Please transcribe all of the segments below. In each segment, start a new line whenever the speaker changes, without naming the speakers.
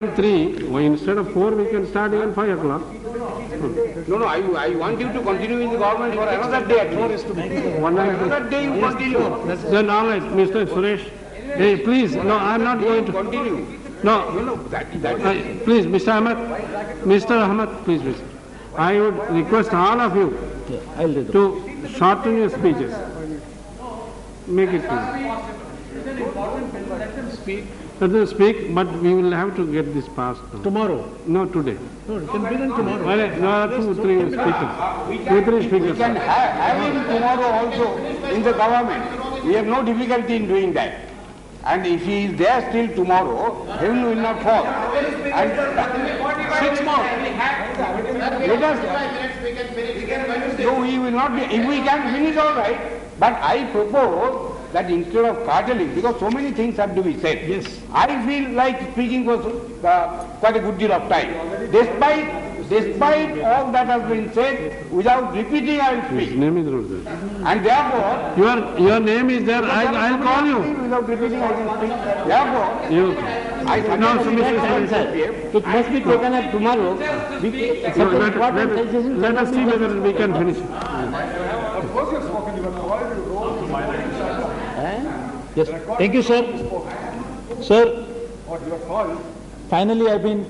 3, well, instead of 4, we can start even 5 o'clock.
No, I want you to continue in the government for another day at least. Another day you continue.
Then all right, Mr. Suresh. Hey, please, no, I'm not going to
continue.
No, please, Mr. Ahmed, please. I would request all of you to shorten your speeches. Make it please. Let them speak, but we will have to get this passed now.
Tomorrow?
No, today.
No, it can be done tomorrow.
Well, 2 or 3 speakers. 2 or 3 speakers.
We can have him tomorrow also in the government. We have no difficulty in doing that. And if he is there still tomorrow, heaven will not fall. And 6 more. Let us. No, he will not be. If we can finish, all right. But I propose that instead of carteling, because so many things have to be said,
yes,
I feel like speaking for quite a good deal of time. Despite all that has been said, without repeating, I will speak.
His name is not there.
And therefore,
your name is there. I'll call you.
Without repeating, I can speak. Therefore, I
it must be taken up tomorrow.
Let us see whether we can finish it.
Yes. Thank you, sir. Sir, finally I've been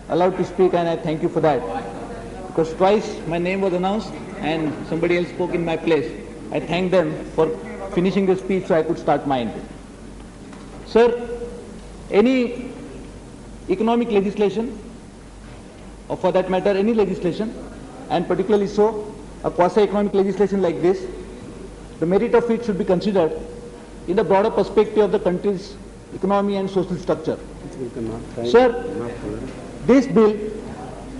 allowed to speak, and I thank you for that. Because twice my name was announced and somebody else spoke in my place. I thank them for finishing the speech so I could start mine. Sir, any economic legislation, or for that matter any legislation, and particularly so a quasi-economic legislation like this, the merit of it should be considered in the broader perspective of the country's economy and social structure. Sir, this bill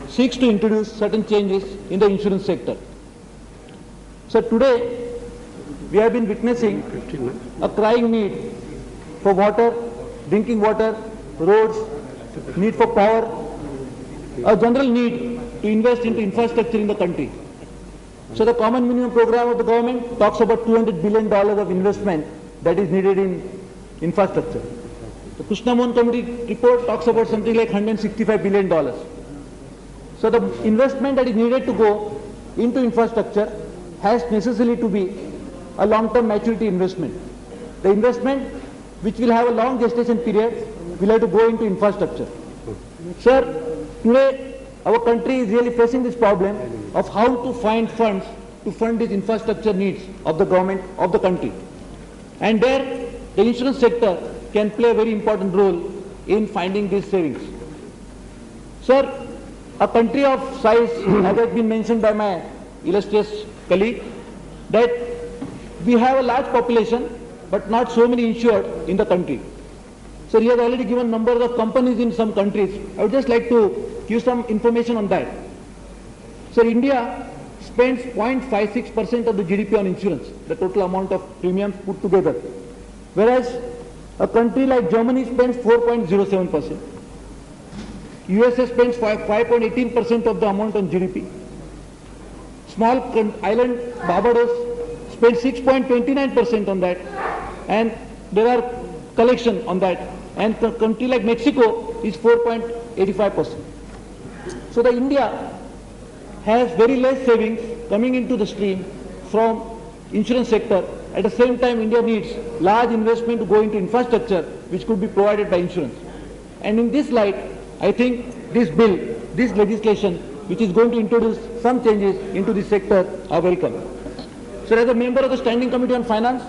seeks to introduce certain changes in the insurance sector. So today, we have been witnessing a crying need for water, drinking water, roads, need for power, a general need to invest into infrastructure in the country. So the common minimum program of the government talks about $200 billion of investment that is needed in infrastructure. The Krishnamon Committee report talks about something like $165 billion. So the investment that is needed to go into infrastructure has necessarily to be a long-term maturity investment. The investment which will have a long gestation period will have to go into infrastructure. Sir, today our country is really facing this problem of how to find funds to fund these infrastructure needs of the government of the country. And there, the insurance sector can play a very important role in finding these savings. Sir, a country of size, as has been mentioned by my illustrious colleague, that we have a large population, but not so many insured in the country. So he has already given numbers of companies in some countries. I would just like to give some information on that. So India spends 0.56% of the GDP on insurance, the total amount of premiums put together. Whereas a country like Germany spends 4.07%. USA spends 5.18% of the amount on GDP. Small island Barbados spends 6.29% on that. And there are collection on that. And a country like Mexico is 4.85%. So the India has very less savings coming into the stream from insurance sector. At the same time, India needs large investment to go into infrastructure which could be provided by insurance. And in this light, I think this bill, this legislation which is going to introduce some changes into this sector are welcome. So as a member of the Standing Committee on Finance,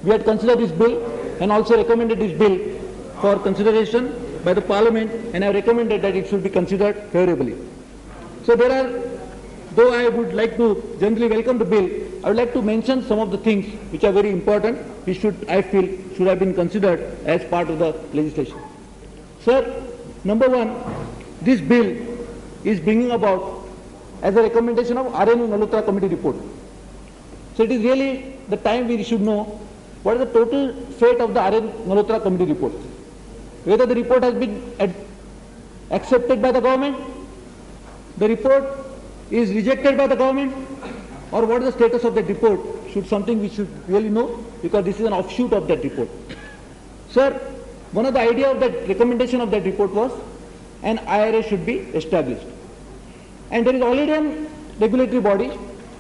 we had considered this bill and also recommended this bill for consideration by the Parliament, and I recommended that it should be considered favorably. So there are, though I would like to generally welcome the bill, I would like to mention some of the things which are very important, which should, I feel, should have been considered as part of the legislation. Sir, number one, this bill is bringing about as a recommendation of R.N. Malhotra Committee report. So it is really the time we should know what is the total fate of the R.N. Malhotra Committee report. Whether the report has been accepted by the government, the report is rejected by the government, or what is the status of that report should something we should really know, because this is an offshoot of that report. Sir, one of the ideas of that recommendation of that report was an IRA should be established. And there is already a regulatory body,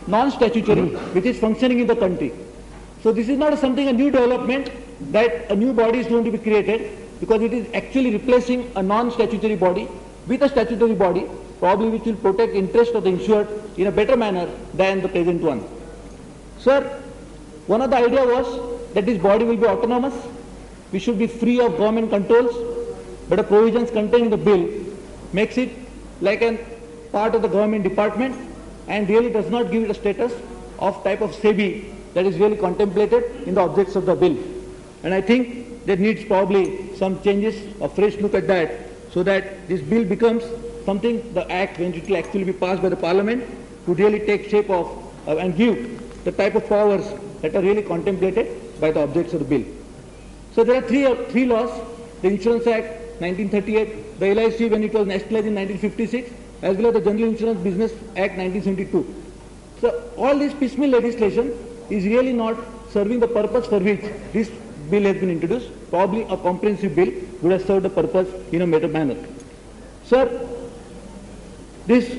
non-statutory, which is functioning in the country. So this is not something, a new development, that a new body is going to be created, because it is actually replacing a non-statutory body with a statutory body, probably which will protect interest of the insured in a better manner than the present one. Sir, one of the idea was that this body will be autonomous, we should be free of government controls, but the provisions contained in the bill makes it like a part of the government department and really does not give it a status of type of SEBI that is really contemplated in the objects of the bill. And I think there needs probably some changes, a fresh look at that, so that this bill becomes something, the act, when it will actually be passed by the parliament, to really take shape of and give the type of powers that are really contemplated by the objects of the bill. So there are three laws: the Insurance Act 1938, the LIC when it was nationalized in 1956, as well as the General Insurance Business Act 1972. So all this piecemeal legislation is really not serving the purpose for which this bill has been introduced. Probably a comprehensive bill would have served the purpose in a better manner. Sir, this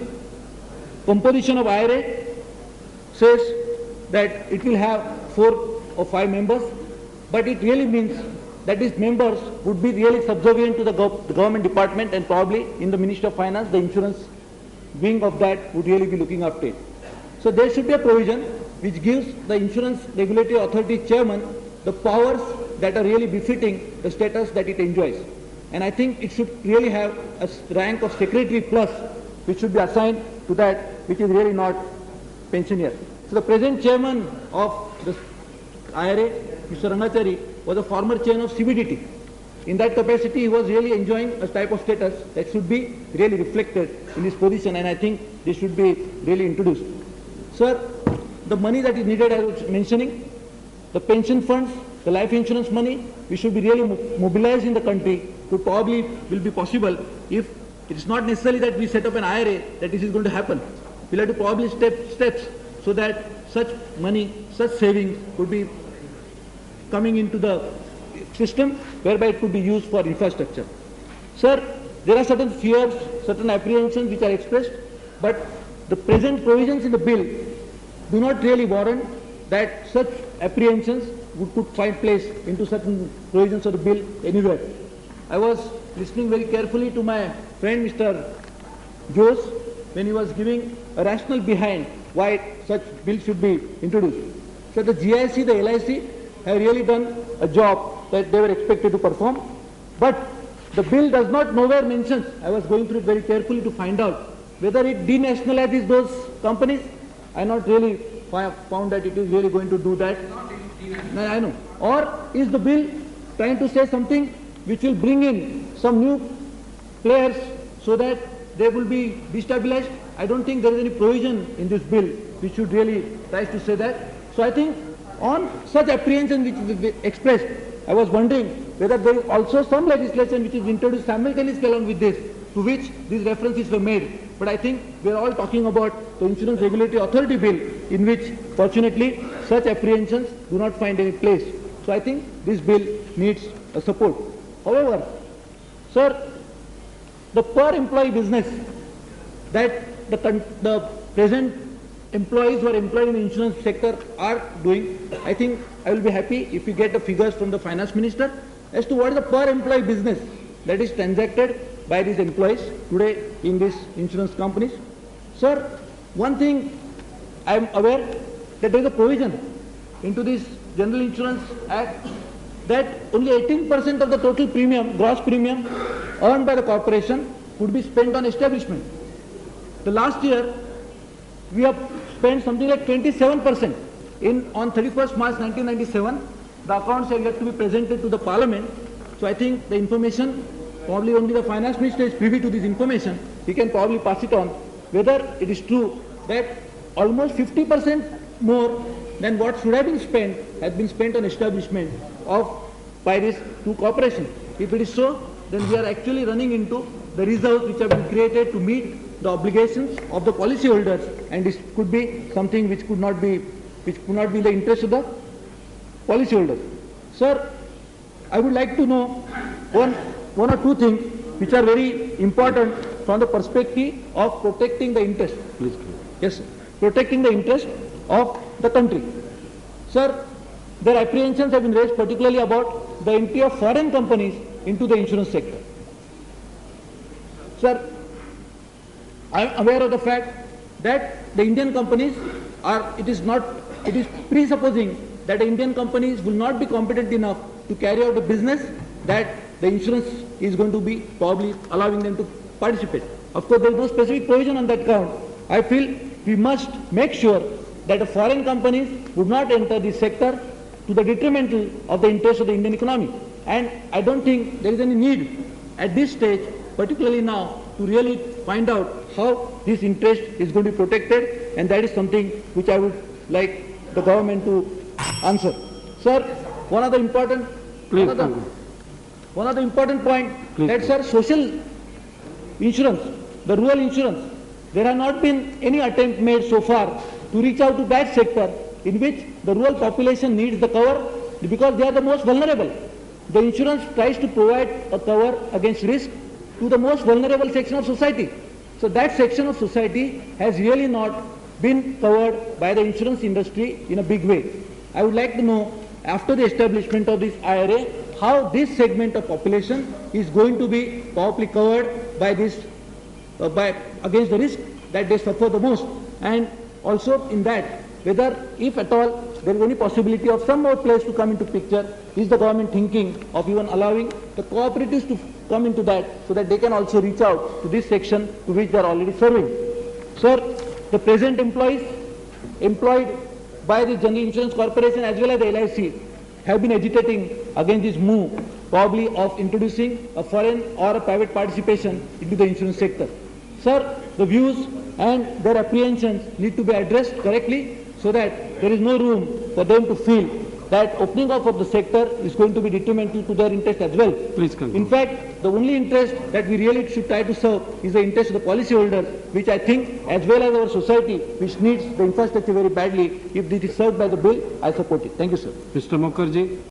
composition of IRA says that it will have 4 or 5 members, but it really means that these members would be really subservient to the government department, and probably in the Ministry of Finance, the insurance wing of that would really be looking after it. So there should be a provision which gives the Insurance Regulatory Authority chairman the powers that are really befitting the status that it enjoys. And I think it should really have a rank of secretary plus, which should be assigned to that, which is really not pensioner. So the present chairman of the IRA, Mr. Rangachari, was a former chairman of CBDT. In that capacity, he was really enjoying a type of status that should be really reflected in his position, and I think this should be really introduced. Sir, the money that is needed, I was mentioning, the pension funds, the life insurance money, we should be really mobilized in the country to probably will be possible if it is not necessarily that we set up an IRA that this is going to happen. We'll have to probably steps so that such money, such savings could be coming into the system whereby it could be used for infrastructure. Sir, there are certain fears, certain apprehensions which are expressed, but the present provisions in the bill do not really warrant that such apprehensions could find place into certain provisions of the bill anywhere. I was listening very carefully to my friend Mr. Jose when he was giving a rationale behind why such bill should be introduced. So the GIC, the LIC have really done a job that they were expected to perform, but the bill does not nowhere mention, I was going through it very carefully to find out whether it denationalizes those companies. I not really found that it is really going to do that. No, I know. Or is the bill trying to say something which will bring in some new players so that they will be destabilized? I don't think there is any provision in this bill which should really try to say that. So I think on such apprehension which is expressed, I was wondering whether there is also some legislation which is introduced simultaneously along with this, to which these references were made. But I think we are all talking about the Insurance Regulatory Authority bill, in which fortunately such apprehensions do not find any place. So I think this bill needs a support. However, sir, the per employee business that the present employees who are employed in the insurance sector are doing, I think I will be happy if we get the figures from the finance minister as to what is the per employee business that is transacted by these employees today in these insurance companies. Sir, one thing I am aware that there is a provision into this General Insurance Act that only 18% of the total premium, gross premium earned by the corporation would be spent on establishment. The last year we have spent something like 27% on 31st March 1997. The accounts have yet to be presented to the Parliament. So I think the information, probably only the finance minister is privy to this information. He can probably pass it on. Whether it is true that almost 50% more than what should have been spent has been spent on establishment by these two corporations. If it is so, then we are actually running into the reserves which have been created to meet the obligations of the policyholders, and this could be something which could not be in the interest of the policyholders. Sir, I would like to know one or two things. which are very important from the perspective of protecting the interest.
Please.
Yes, sir. Protecting the interest of the country. Sir, their apprehensions have been raised particularly about the entry of foreign companies into the insurance sector. Sir, I am aware of the fact that the Indian companies it is presupposing that the Indian companies will not be competent enough to carry out the business that the insurance is going to be probably allowing them to participate. Of course, there is no specific provision on that count. I feel we must make sure that the foreign companies would not enter this sector to the detrimental of the interest of the Indian economy. And I don't think there is any need at this stage, particularly now, to really find out how this interest is going to be protected, and that is something which I would like the government to answer. Sir, one of the important point that, sir, social insurance, the rural insurance, there have not been any attempt made so far to reach out to that sector in which the rural population needs the cover because they are the most vulnerable. The insurance tries to provide a cover against risk to the most vulnerable section of society. So that section of society has really not been covered by the insurance industry in a big way. I would like to know, after the establishment of this IRA, how this segment of population is going to be properly covered by this, against the risk that they suffer the most, and also in that whether, if at all, there is any possibility of some more players to come into picture. Is the government thinking of even allowing the cooperatives to come into that so that they can also reach out to this section to which they are already serving? Sir, the present employees employed by the General Insurance Corporation as well as the LIC have been agitating against this move, probably of introducing a foreign or a private participation into the insurance sector. Sir, the views and their apprehensions need to be addressed correctly so that there is no room for them to feel that opening up of the sector is going to be detrimental to their interest as well.
Please conclude.
In fact, the only interest that we really should try to serve is the interest of the policyholders, which I think, as well as our society, which needs the infrastructure very badly, if this is served by the bill, I support it. Thank you, sir.
Mr. Mukherjee.